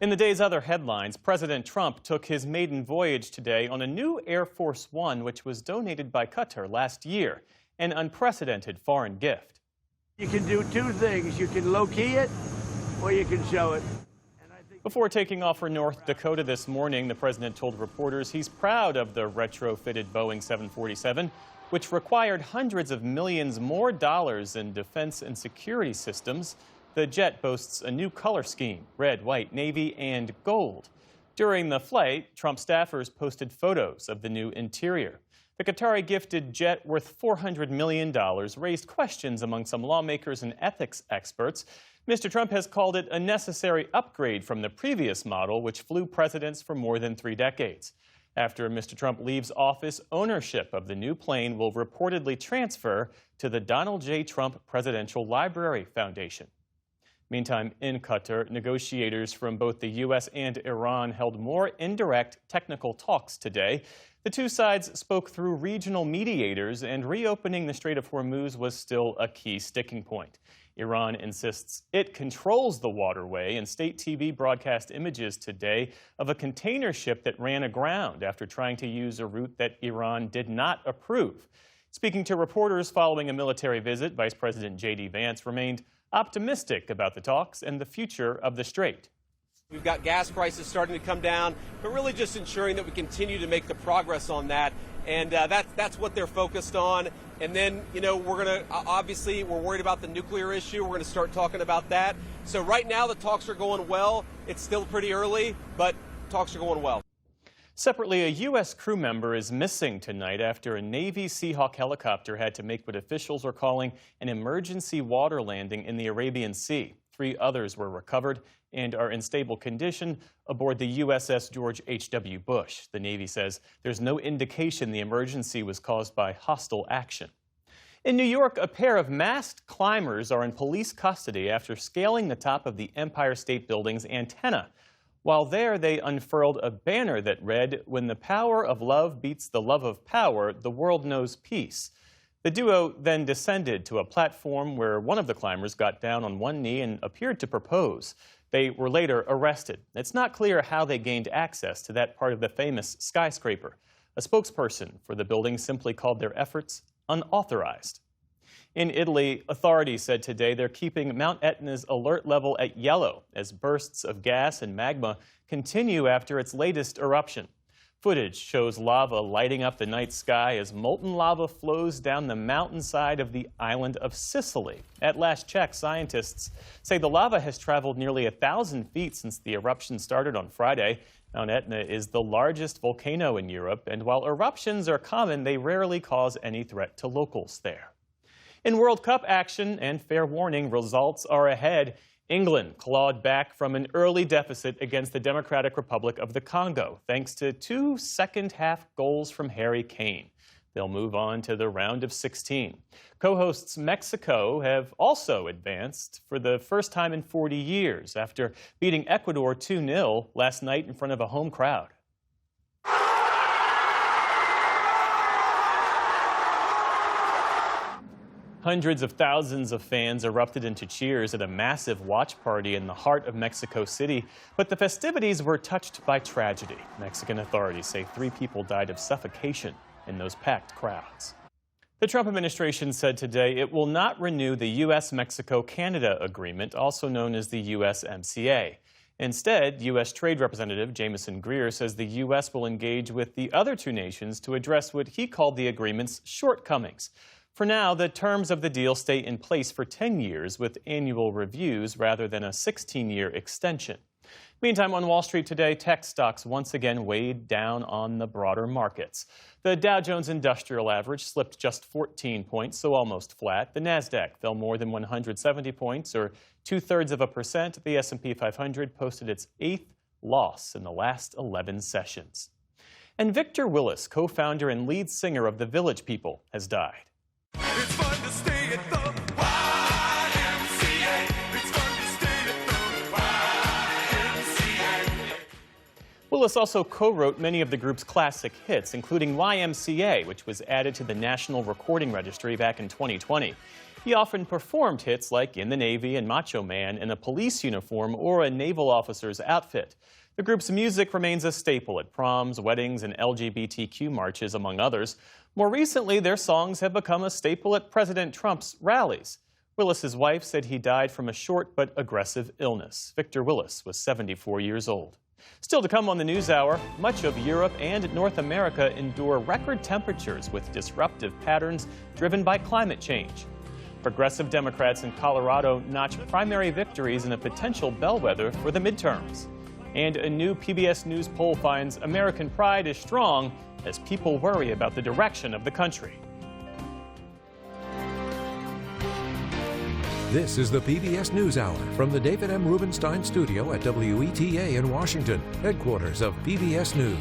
In the day's other headlines, President Trump took his maiden voyage today on a new Air Force One, which was donated by Qatar last year, an unprecedented foreign gift. You can do two things. You can low-key it, or you can show it. Before taking off for North Dakota this morning, the president told reporters he's proud of the retrofitted Boeing 747, which required hundreds of millions more dollars in defense and security systems. The jet boasts a new color scheme: red, white, navy, and gold. During the flight, Trump staffers posted photos of the new interior. The Qatari-gifted jet, worth $400 million, raised questions among some lawmakers and ethics experts. Mr. Trump has called it a necessary upgrade from the previous model, which flew presidents for more than 3 decades. After Mr. Trump leaves office, ownership of the new plane will reportedly transfer to the Donald J. Trump Presidential Library Foundation. Meantime, in Qatar, negotiators from both the U.S. and Iran held more indirect technical talks today. The two sides spoke through regional mediators, and reopening the Strait of Hormuz was still a key sticking point. Iran insists it controls the waterway, and state TV broadcast images today of a container ship that ran aground after trying to use a route that Iran did not approve. Speaking to reporters following a military visit, Vice President J.D. Vance remained optimistic about the talks and the future of the strait. We've got gas prices starting to come down, but really just ensuring that we continue to make the progress on that. And that's what they're focused on. And then, obviously, we're worried about the nuclear issue. We're going to start talking about that. So right now, the talks are going well. It's still pretty early, but talks are going well. Separately, a U.S. crew member is missing tonight after a Navy Seahawk helicopter had to make what officials are calling an emergency water landing in the Arabian Sea. 3 others were recovered and are in stable condition aboard the USS George H.W. Bush. The Navy says there's no indication the emergency was caused by hostile action. In New York, a pair of masked climbers are in police custody after scaling the top of the Empire State Building's antenna. While there, they unfurled a banner that read, "When the power of love beats the love of power, the world knows peace." The duo then descended to a platform where one of the climbers got down on one knee and appeared to propose. They were later arrested. It's not clear how they gained access to that part of the famous skyscraper. A spokesperson for the building simply called their efforts unauthorized. In Italy, authorities said today they're keeping Mount Etna's alert level at yellow as bursts of gas and magma continue after its latest eruption. Footage shows lava lighting up the night sky as molten lava flows down the mountainside of the island of Sicily. At last check, scientists say the lava has traveled nearly 1,000 feet since the eruption started on Friday. Mount Etna is the largest volcano in Europe, and while eruptions are common, they rarely cause any threat to locals there. In World Cup action, and fair warning, results are ahead. England clawed back from an early deficit against the Democratic Republic of the Congo, thanks to 2 second-half goals from Harry Kane. They'll move on to the round of 16. Co-hosts Mexico have also advanced for the first time in 40 years after beating Ecuador 2-0 last night in front of a home crowd. Hundreds of thousands of fans erupted into cheers at a massive watch party in the heart of Mexico City, but the festivities were touched by tragedy. Mexican authorities say 3 people died of suffocation in those packed crowds. The Trump administration said today it will not renew the U.S.-Mexico-Canada agreement, also known as the USMCA. Instead, U.S. Trade Representative Jamieson Greer says the U.S. will engage with the other 2 nations to address what he called the agreement's shortcomings. For now, the terms of the deal stay in place for 10 years with annual reviews rather than a 16-year extension. Meantime, on Wall Street today, tech stocks once again weighed down on the broader markets. The Dow Jones Industrial Average slipped just 14 points, so almost flat. The Nasdaq fell more than 170 points, or 0.2%. The S&P 500 posted its 8th loss in the last 11 sessions. And Victor Willis, co-founder and lead singer of the Village People, has died. It's fun to stay at the YMCA. It's fun to stay at the YMCA. Willis also co-wrote many of the group's classic hits, including YMCA, which was added to the National Recording Registry back in 2020. He often performed hits like In the Navy and Macho Man in a police uniform or a naval officer's outfit. The group's music remains a staple at proms, weddings, and LGBTQ marches, among others. More recently, their songs have become a staple at President Trump's rallies. Willis's wife said he died from a short but aggressive illness. Victor Willis was 74 years old. Still to come on the News Hour, much of Europe and North America endure record temperatures with disruptive patterns driven by climate change. Progressive Democrats in Colorado notch primary victories in a potential bellwether for the midterms. And a new PBS News poll finds American pride is strong as people worry about the direction of the country. This is the PBS News Hour from the David M. Rubenstein studio at WETA in Washington, headquarters of PBS News.